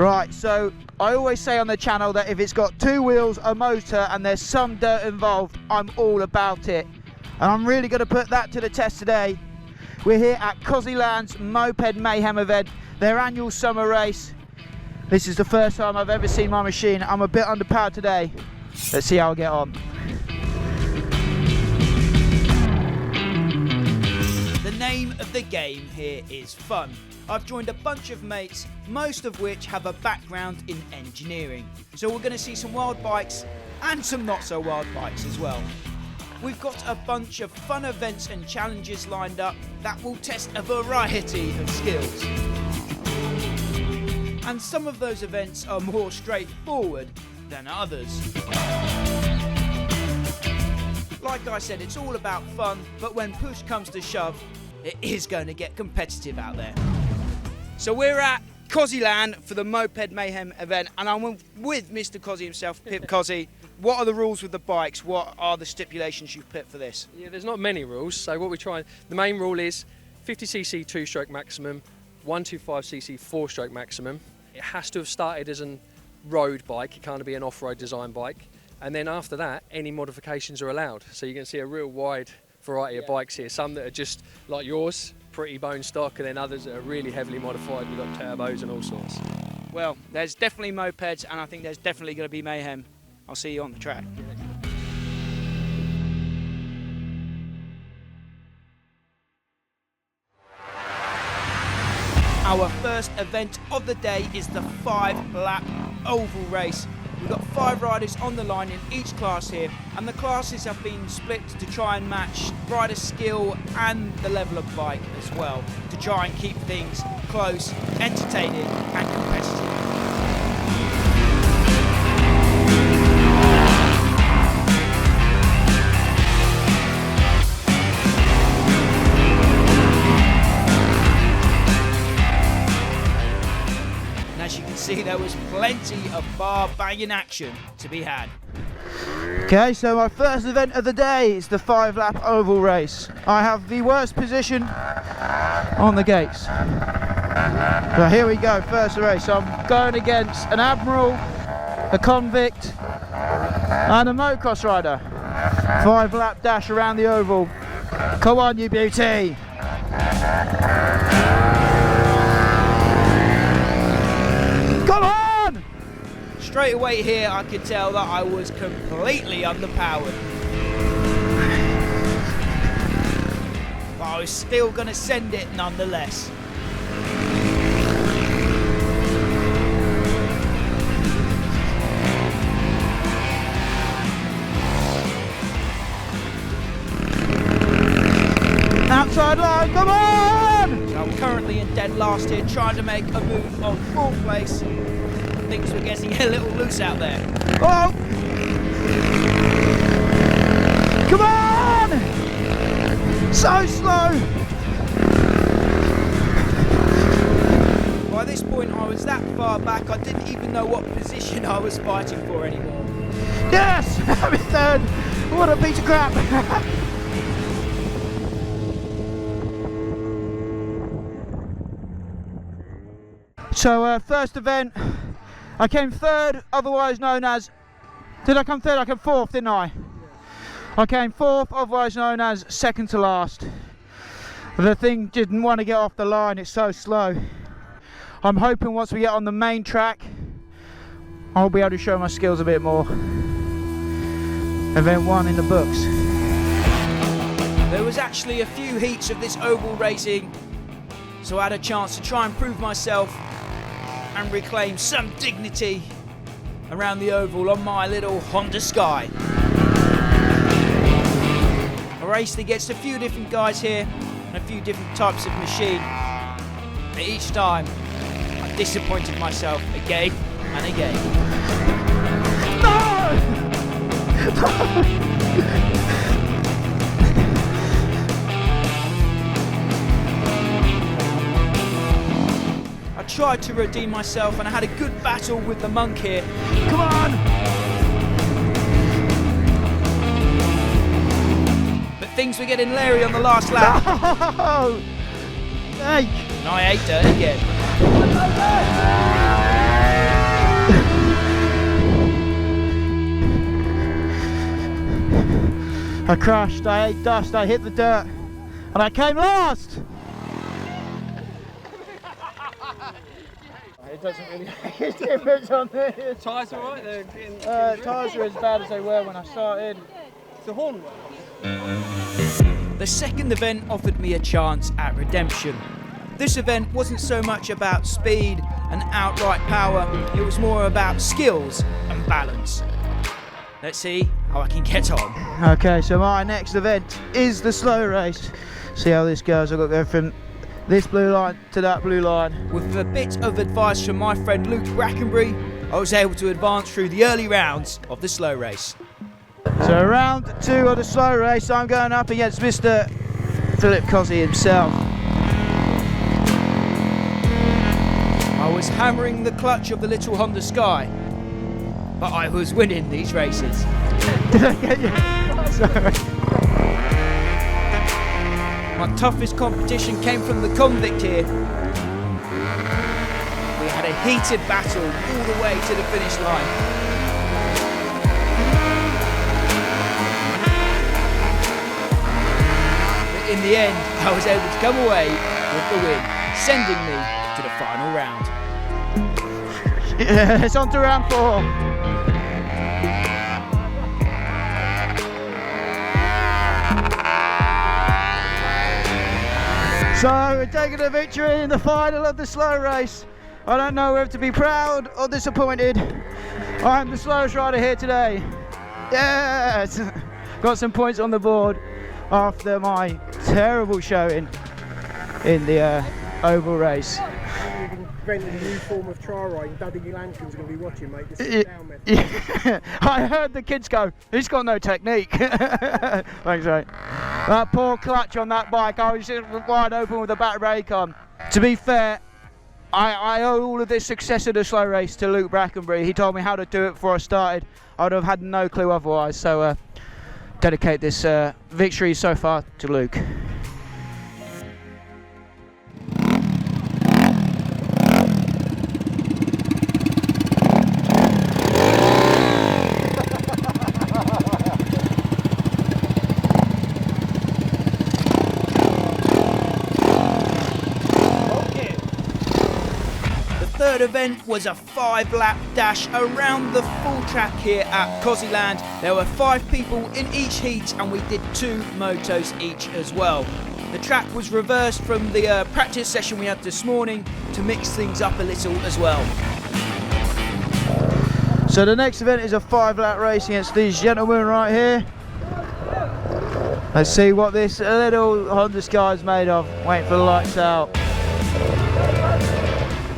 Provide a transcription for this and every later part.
Right, so I always say on the channel that if it's got 2 wheels, a motor, and there's some dirt involved, I'm all about it. And I'm really going to put that to the test today. We're here at Cossey Land's Moped Mayhem event, their annual summer race. This is the first time I've ever seen my machine. I'm a bit underpowered today. Let's see how I get on. The name of the game here is fun. I've joined a bunch of mates, most of which have a background in engineering. So we're going to see some wild bikes and some not so wild bikes as well. We've got a bunch of fun events and challenges lined up that will test a variety of skills. And some of those events are more straightforward than others. Like I said, it's all about fun, but when push comes to shove, it is going to get competitive out there. So we're at Cossey Land for the Moped Mayhem event, and I'm with Mr. Cossey himself, Pip Cossey. What are the rules with the bikes? What are the stipulations you've put for this? Yeah, there's not many rules. So what we try, the main rule is 50cc 2-stroke maximum, 125cc 4-stroke maximum. It has to have started as a road bike. It can't be an off-road design bike. And then after that, any modifications are allowed. So you can see a real wide variety of bikes here. Some that are just like yours, pretty bone stock, and then others that are really heavily modified. We've got turbos and all sorts. Well, there's definitely mopeds, and I think there's definitely going to be mayhem. I'll see you on the track. Our first event of the day is the 5-lap oval race. We've got 5 riders on the line in each class here, and the classes have been split to try and match rider skill and the level of bike as well, to try and keep things close, entertaining and competitive. As you can see, there was plenty of bar banging action to be had. Okay, so my first event of the day is the 5-lap oval race. I have the worst position on the gates. So here we go, first race. So I'm going against an Admiral, a Convict and a motocross rider. 5-lap dash around the oval. Come on, you beauty! Come on! Straight away here, I could tell that I was completely underpowered. But I was still going to send it nonetheless. Outside line, come on! So I'm currently in dead last here, trying to make a move on 4th place. Things were getting a little loose out there. Oh! Come on! So slow! By this point I was that far back I didn't even know what position I was fighting for anymore. Yes! I'm in 3rd! What a piece of crap! So first event, I came 3rd, otherwise known as, did I come 3rd? I came 4th, didn't I? I came 4th, otherwise known as 2nd to last. The thing didn't want to get off the line, it's so slow. I'm hoping once we get on the main track, I'll be able to show my skills a bit more. Event 1 in the books. There was actually a few heats of this oval racing, so I had a chance to try and prove myself and reclaim some dignity around the oval on my little Honda Sky. I raced against a few different guys here and a few different types of machine, but each time I disappointed myself again and again. I tried to redeem myself and I had a good battle with the monk here. Come on! But things were getting leery on the last lap. No! Hey! And I ate dirt again. I crashed, I ate dust, I hit the dirt, and I came last! It doesn't really make a difference on this. Tyres are right, they're getting... Tyres are as bad as they were when I started. The horn. The second event offered me a chance at redemption. This event wasn't so much about speed and outright power, it was more about skills and balance. Let's see how I can get on. Okay, so my next event is the slow race. See how this goes. I've got to go from this blue line to that blue line. With a bit of advice from my friend Luke Brackenbury, I was able to advance through the early rounds of the slow race. So round 2 of the slow race, I'm going up against Mr. Philip Cossey himself. I was hammering the clutch of the little Honda Sky, but I was winning these races. Did I get you? Sorry. My toughest competition came from the convict here. We had a heated battle all the way to the finish line. But in the end, I was able to come away with the win, sending me to the final round. Yeah, it's on to round 4. So we're taking the victory in the final of the slow race. I don't know whether to be proud or disappointed. I'm the slowest rider here today. Yes! Got some points on the board after my terrible showing in the oval race. Invented a new form of trial riding. Daddy Lankin's going to be watching, mate. This is down method. Yeah. I heard the kids go, he's got no technique. Thanks, mate. That poor clutch on that bike, I was just wide open with the back brake on. To be fair, I owe all of this success of the slow race to Luke Brackenbury. He told me how to do it before I started. I would have had no clue otherwise, so dedicate this victory so far to Luke. Third event was a 5-lap dash around the full track here at Cossey Land. There were 5 people in each heat and we did 2 motos each as well. The track was reversed from the practice session we had this morning to mix things up a little as well. So the next event is a 5-lap race against these gentlemen right here. Let's see what this little Honda Sky is made of. Wait for the lights out.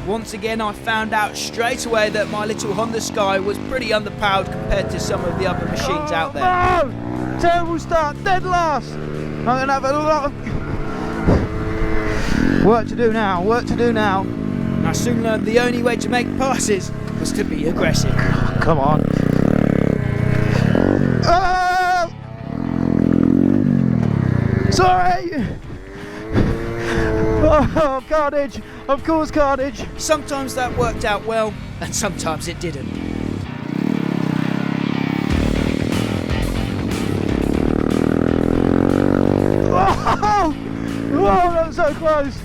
Once again, I found out straight away that my little Honda Sky was pretty underpowered compared to some of the other machines out there. No! Terrible start, dead last! I'm going to have a lot of work to do now, And I soon learned the only way to make passes was to be aggressive. Come on. Oh! Sorry! Oh, carnage! Of course, carnage! Sometimes that worked out well, and sometimes it didn't. Oh! Whoa, that was so close!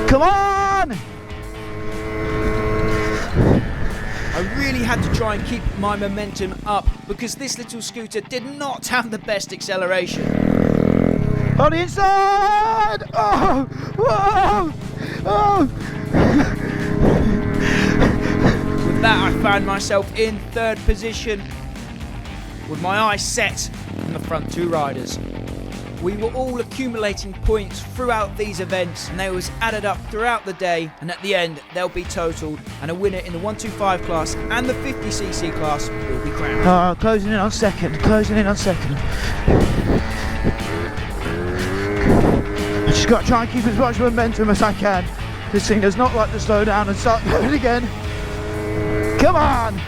Come on! I really had to try and keep my momentum up because this little scooter did not have the best acceleration. On the inside! Oh! Whoa! Oh! With that, I found myself in 3rd position with my eyes set on the front 2 riders. We were all accumulating points throughout these events and they was added up throughout the day, and at the end they'll be totaled and a winner in the 125 class and the 50cc class will be crowned. Oh, closing in on second. I just got to try and keep as much momentum as I can. This thing does not like to slow down and start going again. Come on!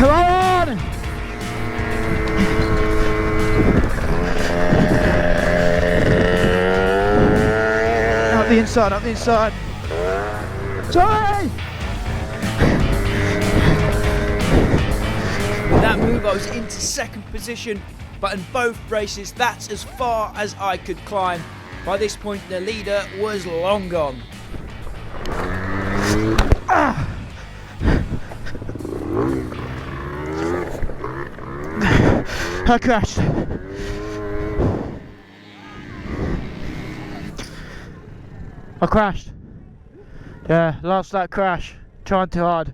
Come on! Up the inside. Sorry! that move I was into second position, but in both races that's as far as I could climb. By this point the leader was long gone. I crashed. I crashed. Yeah, lost that crash. Trying too hard.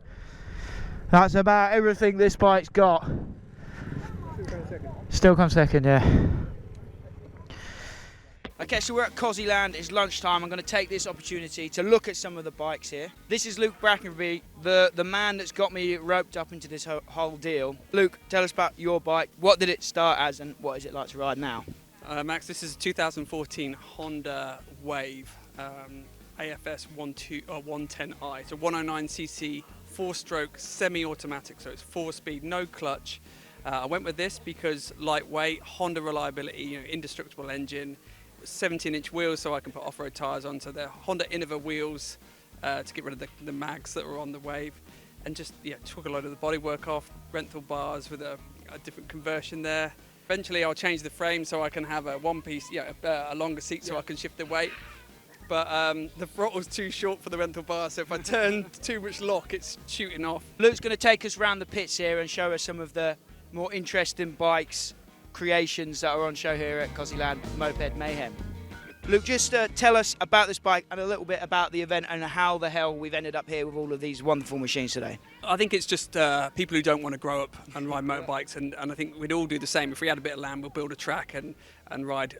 That's about everything this bike's got. Still come second, yeah. Okay, so we're at Cossey Land, it's lunchtime. I'm going to take this opportunity to look at some of the bikes here. This is Luke Brackenby, the man that's got me roped up into this whole deal. Luke, tell us about your bike. What did it start as and what is it like to ride now? Max, this is a 2014 Honda Wave AFS 110i. It's a 109cc 4-stroke semi-automatic, so it's 4-speed, no clutch. I went with this because lightweight, Honda reliability, indestructible engine, 17-inch wheels so I can put off-road tyres on, so they're Honda Innova wheels to get rid of the mags that were on the Wave, and just took a load of the bodywork off, rental bars with a different conversion there. Eventually I'll change the frame so I can have a one-piece, a longer seat so I can shift the weight. But the throttle's too short for the rental bar, so if I turn too much lock, it's shooting off. Luke's going to take us around the pits here and show us some of the more interesting bikes, creations that are on show here at Cossey Land Moped Mayhem. Luke, just tell us about this bike and a little bit about the event and how the hell we've ended up here with all of these wonderful machines today. I think it's just people who don't want to grow up and ride motorbikes, and I think we'd all do the same. If we had a bit of land, we'll build a track and ride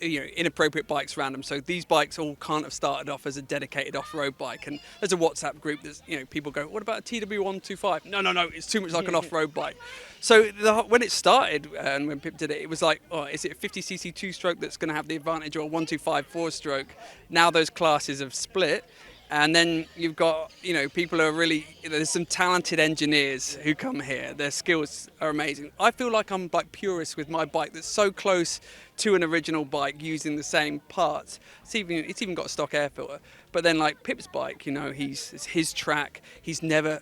inappropriate bikes around them. So these bikes all can't have started off as a dedicated off-road bike, and there's a WhatsApp group that's people go, what about a TW125? No, it's too much like an off-road bike. So when it started and when Pip did it, it was like, oh, is it a 50cc 2-stroke that's going to have the advantage, or a 125 4-stroke? Now those classes have split. And then you've got, people who are really, there's some talented engineers who come here. Their skills are amazing. I feel like I'm like purist with my bike that's so close to an original bike using the same parts. It's even got a stock air filter. But then like Pip's bike, it's his track. He's never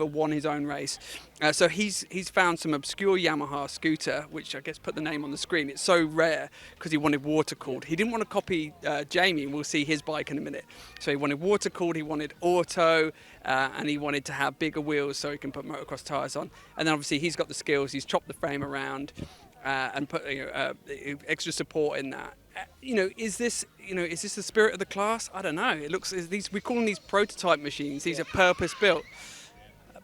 won his own race. So he's found some obscure Yamaha scooter, which I guess put the name on the screen. It's so rare because he wanted water cooled. He didn't want to copy Jamie, and we'll see his bike in a minute. So he wanted water cooled, he wanted auto, and he wanted to have bigger wheels so he can put motocross tyres on. And then obviously he's got the skills. He's chopped the frame around and put extra support in that. Is this the spirit of the class? I don't know. We call them these prototype machines. These are purpose built,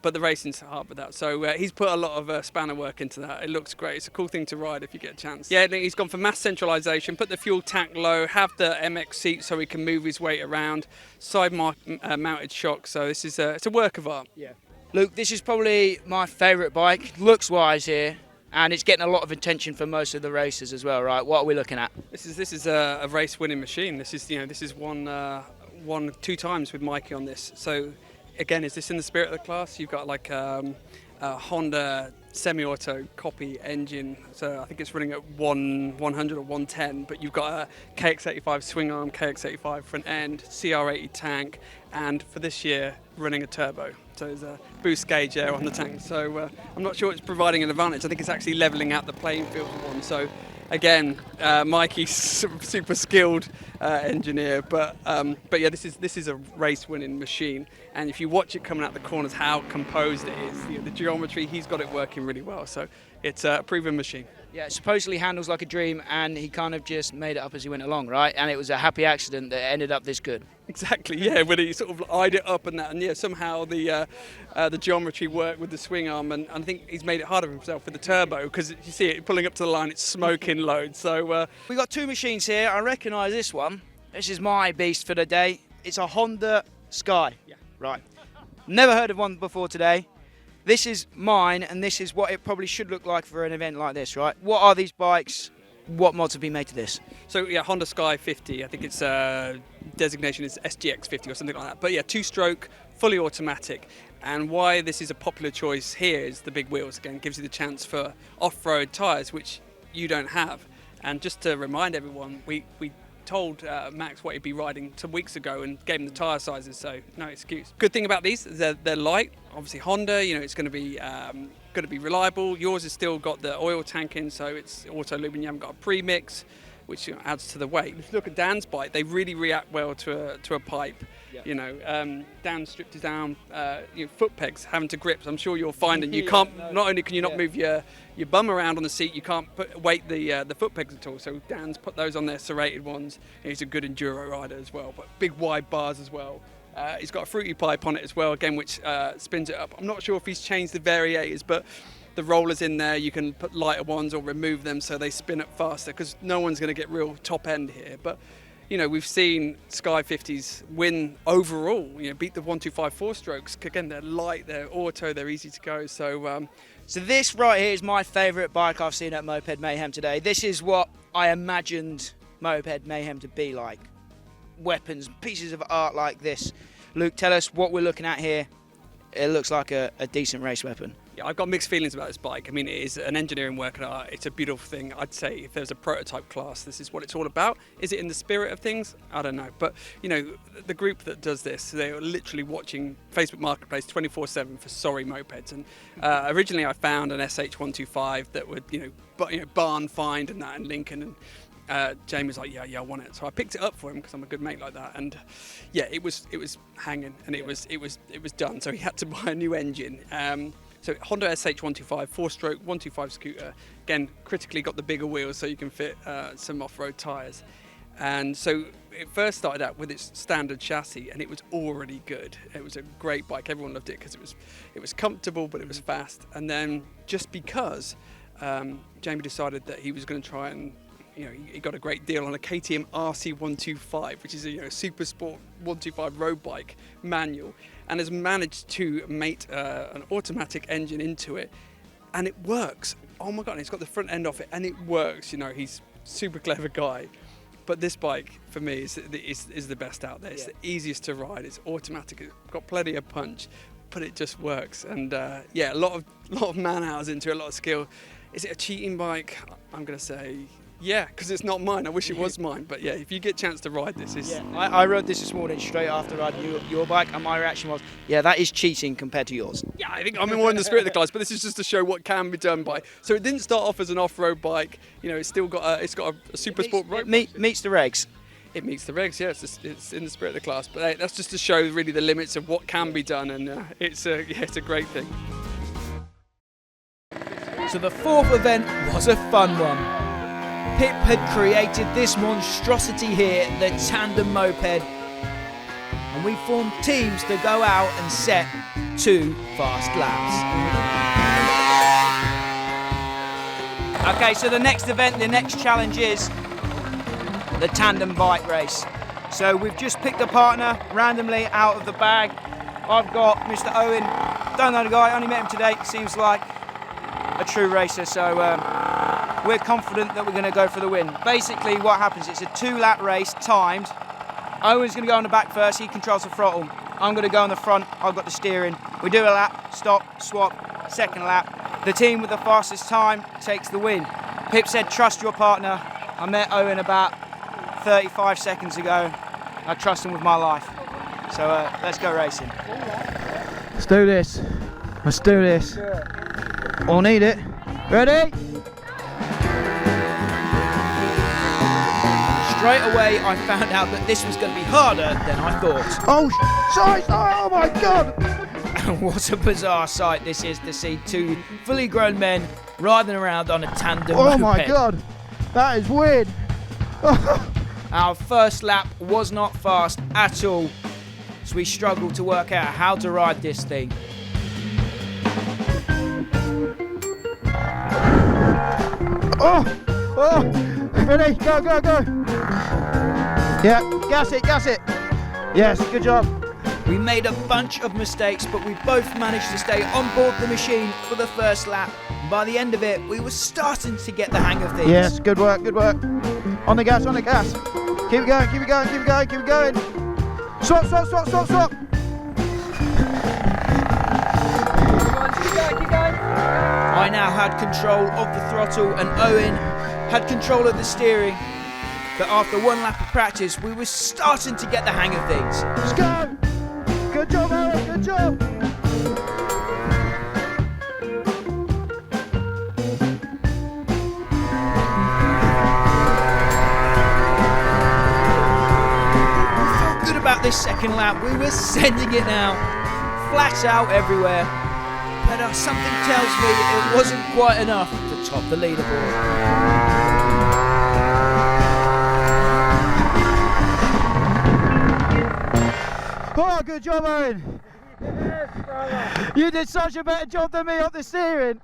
but the racing's hard with that. So he's put a lot of spanner work into that. It looks great. It's a cool thing to ride if you get a chance. Yeah, he's gone for mass centralisation, put the fuel tank low, have the MX seat so he can move his weight around, side mounted shock. So it's a work of art. Yeah. Luke, this is probably my favourite bike, looks-wise here. And it's getting a lot of attention for most of the racers as well, right? What are we looking at? This is a race-winning machine. This is won 2 times with Mikey on this. So again, is this in the spirit of the class? You've got like a Honda semi-auto copy engine. So I think it's running at 100 or 110. But you've got a KX85 swing arm, KX85 front end, CR80 tank, and for this year running a turbo. So there's a boost gauge there on the tank. So I'm not sure it's providing an advantage. I think it's actually levelling out the playing field for one. So again, Mikey's super skilled engineer, but yeah, this is a race-winning machine. And if you watch it coming out the corners, how composed it is, the geometry, he's got it working really well. So it's a proven machine. Yeah, it supposedly handles like a dream, and he kind of just made it up as he went along, right? And it was a happy accident that ended up this good. Exactly, yeah, when he sort of eyed it up and that, and yeah, somehow the geometry worked with the swing arm, and I think he's made it harder for himself with the turbo, because you see it pulling up to the line, it's smoking loads. So we've got 2 machines here. I recognise this one. This is my beast for the day. It's a Honda Sky. Yeah. Right. Never heard of one before today. This is mine, and this is what it probably should look like for an event like this, right? What are these bikes? What mods have been made to this? So yeah, Honda Sky 50. I think its designation is SGX 50 or something like that. But yeah, 2-stroke, fully automatic. And why this is a popular choice here is the big wheels. Again, gives you the chance for off-road tyres, which you don't have. And just to remind everyone, we told Max what he'd be riding some weeks ago and gave him the tyre sizes, so no excuse. Good thing about these is they're light. Obviously Honda, you know, it's going to be reliable. Yours has still got the oil tank in, so it's auto lube and you haven't got a pre-mix, which, you know, adds to the weight. If you look at Dan's bike, they really react well to a pipe. Yeah. You know, Dan stripped it down, foot pegs, having to grips. I'm sure you're finding you can't, not only can you not move your bum around on the seat, you can't weight the foot pegs at all. So Dan's put those on their serrated ones. He's a good enduro rider as well, but big wide bars as well. He's got a fruity pipe on it as well, again, which spins it up. I'm not sure if he's changed the variators, but the rollers in there, you can put lighter ones or remove them so they spin up faster, because no one's going to get real top end here. But you know, we've seen Sky 50s win overall, you know, beat the 125 4-strokes. Again, they're light, they're auto, they're easy to go. So this right here is my favourite bike I've seen at Moped Mayhem today. This is what I imagined Moped Mayhem to be like. Weapons, pieces of art like this. Luke, tell us what we're looking at here. It looks like a decent race weapon. Yeah, I've got mixed feelings about this bike. I mean, it is an engineering work of art. It's a beautiful thing. I'd say if there's a prototype class, this is what it's all about. Is it in the spirit of things? I don't know. But, you know, the group that does this, they're literally watching Facebook Marketplace 24/7 for sorry mopeds. And originally I found an SH125 that would, barn find and that in Lincoln. And Jamie was like, yeah, I want it. So I picked it up for him because I'm a good mate like that. And yeah, it was hanging and it was done. So he had to buy a new engine. So Honda SH125 4-stroke 125 scooter. Again, critically got the bigger wheels so you can fit some off-road tyres. And so it first started out with its standard chassis, and it was already good. It was a great bike. Everyone loved it because it was comfortable, but it was fast. And then just because Jamie decided that he was going to try and, he got a great deal on a KTM RC125, which is a super sport 125 road bike manual, and has managed to mate an automatic engine into it, and it works. Oh my God, and it's got the front end off it, and it works. He's a super clever guy. But this bike, for me, is the best out there. It's the easiest to ride. It's automatic. It's got plenty of punch, but it just works. And a lot of man hours into it, a lot of skill. Is it a cheating bike? I'm going to say yeah, because it's not mine. I wish it was mine. But yeah, if you get a chance to ride this, I rode this morning straight after riding your bike, and my reaction was, yeah, that is cheating compared to yours. Yeah, I think I'm more in the spirit of the class, but this is just to show what can be done by. So it didn't start off as an off-road bike. It's still got a super sport road. Meets the regs. It meets the regs. Yeah, it's in the spirit of the class. But hey, that's just to show really the limits of what can be done, and it's a great thing. So the fourth event was a fun one. Pip had created this monstrosity here, the Tandem moped, and we formed teams to go out and set 2 fast laps. Okay, so the next event, the next challenge is the Tandem bike race. So we've just picked a partner randomly out of the bag. I've got Mr. Owen, don't know the guy, only met him today, seems like a true racer, so we're confident that we're going to go for the win. Basically what happens, it's a 2-lap race, timed. Owen's going to go on the back first, he controls the throttle. I'm going to go on the front, I've got the steering. We do a lap, stop, swap, second lap. The team with the fastest time takes the win. Pip said trust your partner. I met Owen about 35 seconds ago. I trust him with my life. So let's go racing. Let's do this. Let's do this. I'll need it. Ready? Straight away I found out that this was going to be harder than I thought. Oh, sorry, oh my God! What a bizarre sight this is to see 2 fully grown men riding around on a tandem Oh moped. my God, that is weird. Our first lap was not fast at all, so we struggled to work out how to ride this thing. Oh, ready, go. Yeah, gas it. Yes, good job. We made a bunch of mistakes, but we both managed to stay on board the machine for the first lap. And by the end of it, we were starting to get the hang of things. Yes, good work. On the gas. Keep it going. Swap. Keep going. I now had control of the throttle, and Owen had control of the steering. but after one lap of practice, we were starting to get the hang of things. Let's go! Good job, Aaron, good job! Good about this second lap, we were sending it now, flat out everywhere. But something tells me it wasn't quite enough to top the leaderboard. Oh, good job, Aaron. You did such a better job than me up the steering.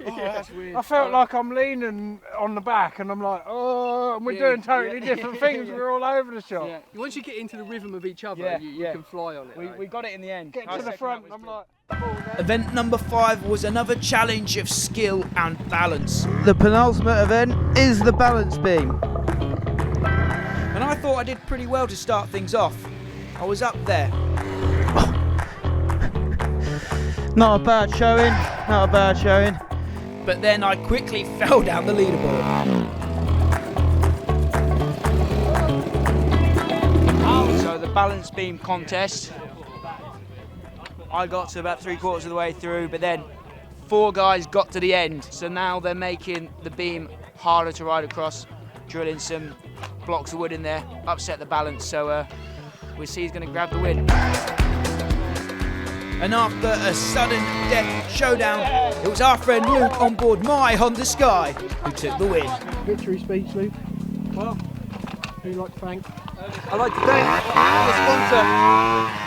Oh, that's weird. I felt like I'm leaning on the back and I'm like, oh, and we're doing totally different things. We're all over the shop. Yeah. Once you get into the rhythm of each other, you can fly on it. We got it in the end. Get to the front, I'm like, Event number 5 was another challenge of skill and balance. The penultimate event is the balance beam. And I thought I did pretty well to start things off. I was up there. Not a bad showing, not a bad showing. But then I quickly fell down the leaderboard. So the balance beam contest, I got to about 3/4 of the way through, but then 4 guys got to the end. So now they're making the beam harder to ride across, drilling some blocks of wood in there, upset the balance. So we'll see who's going to grab the win. And after a sudden death showdown, it was our friend Luke on board my Honda Sky who took the win. victory speech, Luke. Well, who you'd like to thank? I'd like to thank the sponsor,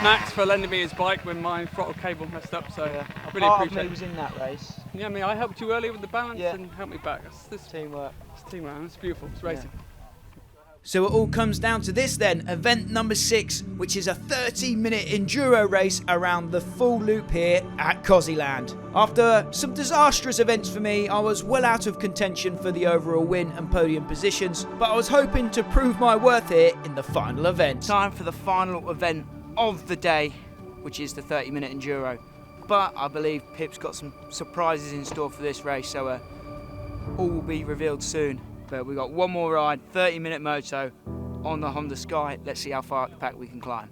Max, for lending me his bike when my throttle cable messed up, so I really appreciate it. was in that race. Yeah, I mean, I helped you earlier with the balance and helped me back. It's Teamwork. teamwork, it's beautiful, it's racing. So it all comes down to this then, event number 6, which is a 30-minute enduro race around the full loop here at Cossey Land. After some disastrous events for me, I was well out of contention for the overall win and podium positions, but I was hoping to prove my worth here in the final event. Time for the final event of the day, which is the 30-minute enduro. But I believe Pip's got some surprises in store for this race, so all will be revealed soon. But we've got one more ride, 30-minute moto on the Honda Sky. Let's see how far up the pack we can climb.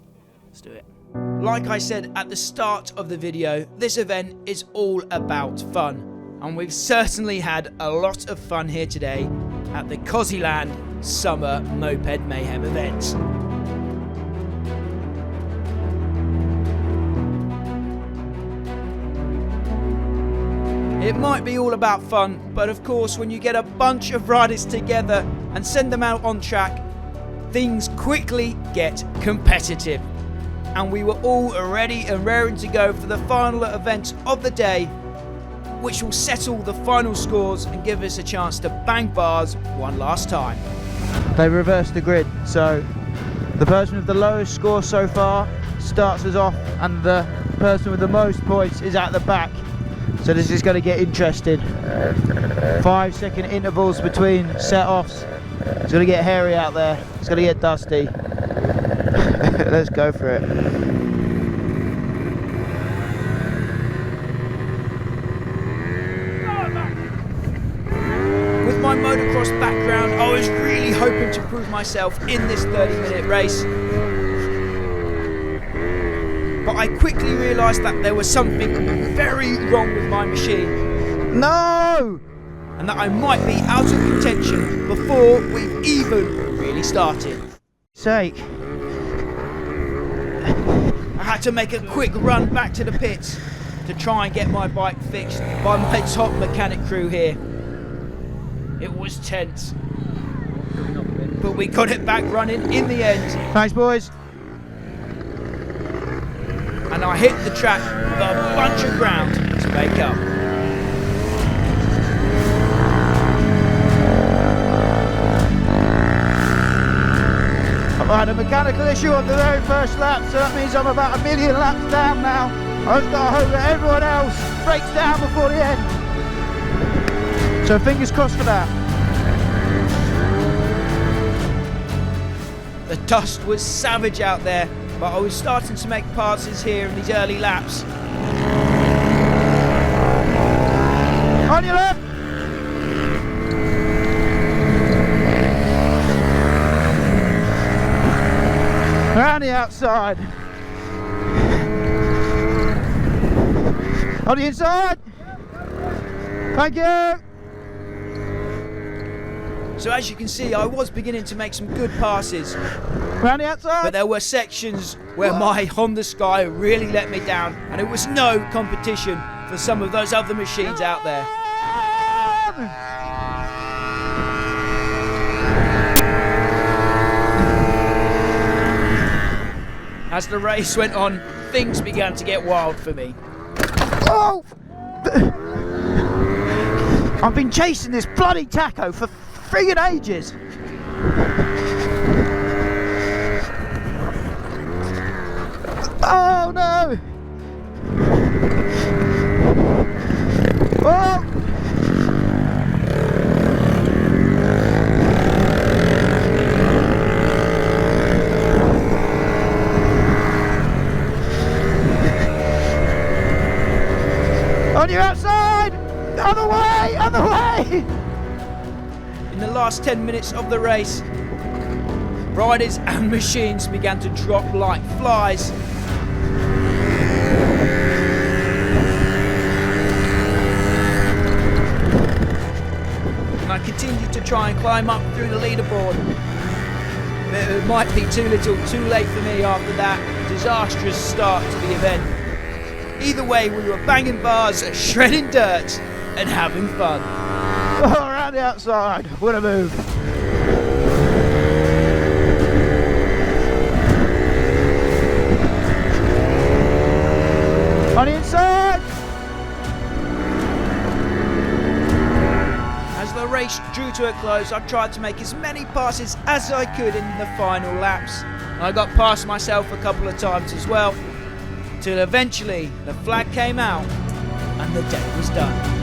Let's do it. Like I said at the start of the video, this event is all about fun. And we've certainly had a lot of fun here today at the Cossey Land Summer Moped Mayhem event. It might be all about fun, but of course when you get a bunch of riders together and send them out on track, things quickly get competitive. And we were all ready and raring to go for the final event of the day, which will settle the final scores and give us a chance to bang bars one last time. They reversed the grid, so the person with the lowest score so far starts us off and the person with the most points is at the back. So this is going to get interesting. 5-second intervals between set-offs. It's going to get hairy out there. It's going to get dusty. Let's go for it. With my motocross background, I was really hoping to prove myself in this 30-minute race. But I quickly realised that there was something very wrong with my machine. No! And that I might be out of contention before we even really started. Sake. I had to make a quick run back to the pits to try and get my bike fixed by my top mechanic crew here. It was tense, but we got it back running in the end. Thanks, boys. And I hit the track with a bunch of ground to make up. I've had a mechanical issue on the very first lap, so that means I'm about 1 million laps down now. I've just got to hope that everyone else breaks down before the end. So fingers crossed for that. The dust was savage out there, but I was starting to make passes here in these early laps. On your left! Around the outside. On the inside. Thank you. So as you can see, I was beginning to make some good passes, Around the outside. but there were sections where my Honda Sky really let me down, and it was no competition for some of those other machines out there. As the race went on, things began to get wild for me. Oh! I've been chasing this bloody taco for friggin' ages. Oh no! Oh! On your outside! Other way! Other way! In the last 10 minutes of the race, riders and machines began to drop like flies. And I continued to try and climb up through the leaderboard. But it might be too little, too late for me after that disastrous start to the event. Either way, we were banging bars, shredding dirt, and having fun. Oh, around the outside. What a move. On the inside. As the race drew to a close, I tried to make as many passes as I could in the final laps. I got past myself a couple of times as well, till eventually the flag came out and the day was done.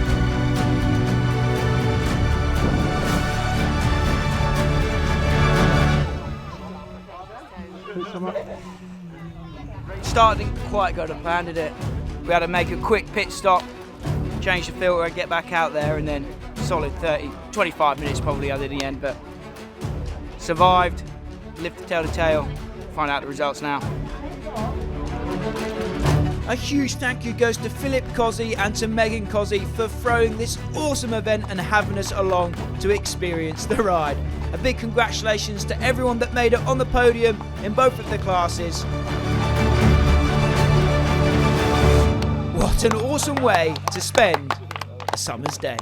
Start didn't quite go to plan, did it? We had to make a quick pit stop, change the filter and get back out there, and then solid 25 minutes probably under the end, but survived, lived to tell the tale, find out the results now. A huge thank you goes to Philip Cossey and to Megan Cossey for throwing this awesome event and having us along to experience the ride. A big congratulations to everyone that made it on the podium in both of the classes. What an awesome way to spend a summer's day.